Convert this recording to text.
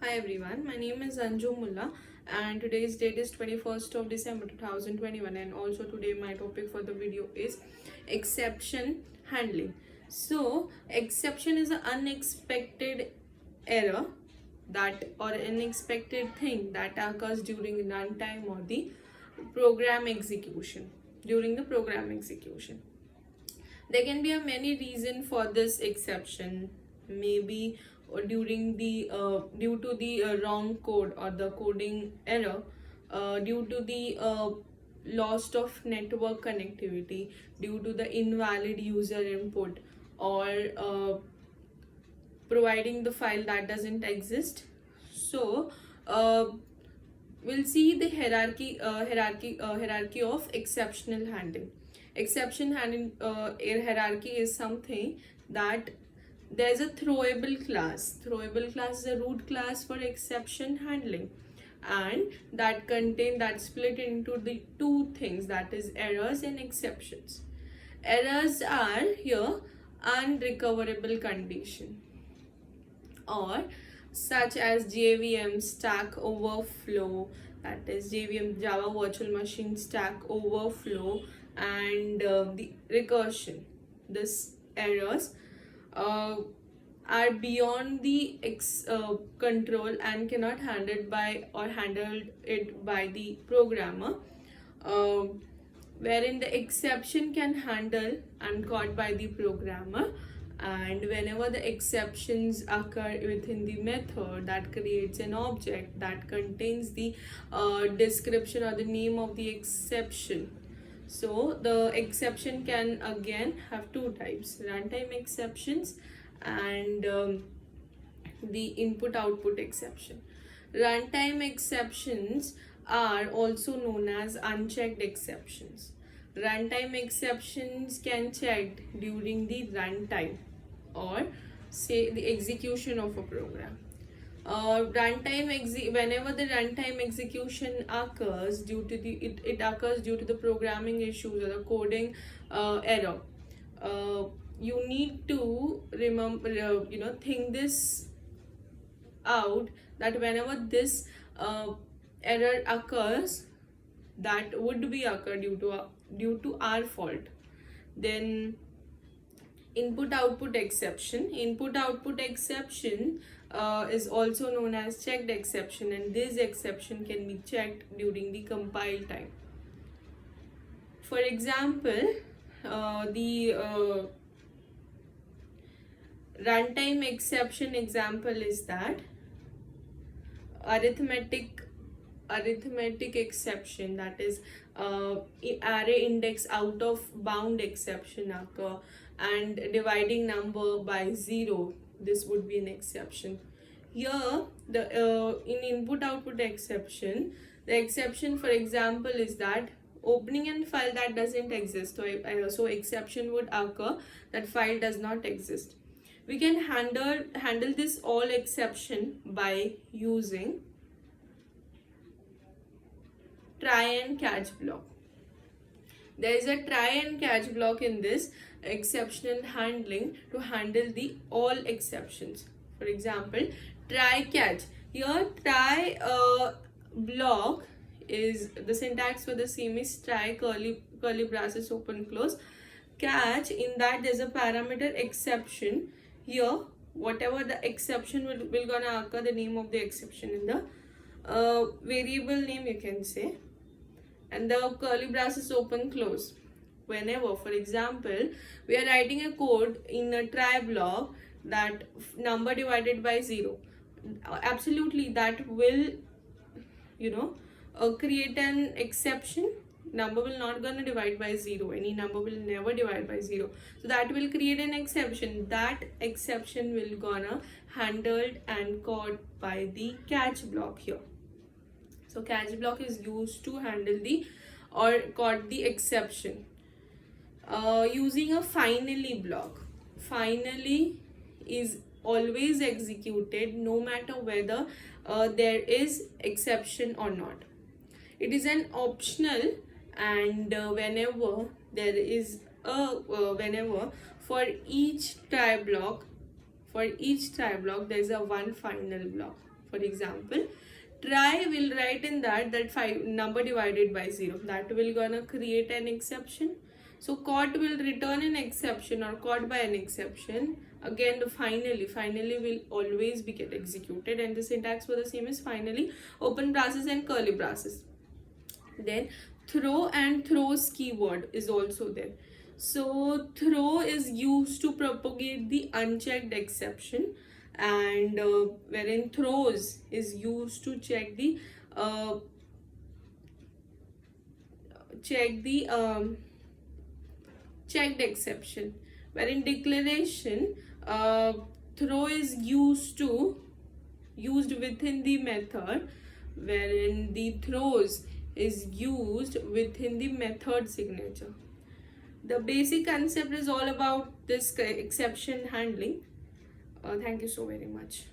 Hi everyone, my name is Anju Mulla and today's date is 21st of December 2021, and also today my topic for the video is exception handling. So exception is an unexpected error that or unexpected thing that occurs during runtime or the program execution. During the program execution, there can be a many reason for this exception. Maybe during the due to the wrong code or the coding error, due to the loss of network connectivity, due to the invalid user input, or providing the file that doesn't exist. So we'll see the hierarchy of exceptional handling. Exception handling hierarchy is something that there's a throwable class. Throwable class is a root class for exception handling, and that split into the two things, that is errors and exceptions. Errors are here unrecoverable condition, or such as JVM Stack Overflow, that is JVM Java Virtual Machine Stack Overflow, and the recursion. This errors uh, are beyond the control and cannot handled it by the programmer, uh, wherein the exception can handle and caught by the programmer. And whenever the exceptions occur within the method, that creates an object that contains the description or the name of the exception. So the exception can again have two types: runtime exceptions and the input output exception. Runtime exceptions are also known as unchecked exceptions. Runtime exceptions can checked during the runtime or say the execution of a program. Whenever the runtime execution occurs due to it occurs due to the programming issues or the coding error. You need to remember, think this out, that whenever this error occurs, that would be occur due to our fault. Then input output exception is also known as checked exception, and this exception can be checked during the compile time. For example, the runtime exception example is that arithmetic exception, that is array index out of bound exception occur, and dividing number by 0, this would be an exception. Here the in input output exception, the exception for example is that opening a file that doesn't exist. So exception would occur that file does not exist. We can handle this all exception by using try and catch block. There is a try and catch block in this exceptional handling to handle the all exceptions. For example, try catch. Here try block is the syntax for the same is try curly braces open close. Catch, in that there's a parameter exception. Here whatever the exception will gonna occur, the name of the exception in the variable name you can say, and the curly braces open close. Whenever, for example, we are writing a code in a try block that number divided by 0, absolutely that will create an exception. Number will not gonna divide by 0, any number will never divide by 0, so that will create an exception. That exception will gonna handled and caught by the catch block here. So catch block is used to handle the or caught the exception. Using a finally block. Finally is always executed no matter whether there is exception or not. It is an optional, and whenever there is whenever for each try block there is a one final block. For example, try will write in that 5 number divided by 0, that will gonna create an exception. So caught will return an exception or caught by an exception. Again, the finally will always be get executed, and the syntax for the same is finally, open braces and curly braces. Then throw and throws keyword is also there. So throw is used to propagate the unchecked exception, and wherein throws is used to check the checked exception. Wherein declaration, throw is used within the method, wherein the throws is used within the method signature. The basic concept is all about this exception handling. Thank you so very much.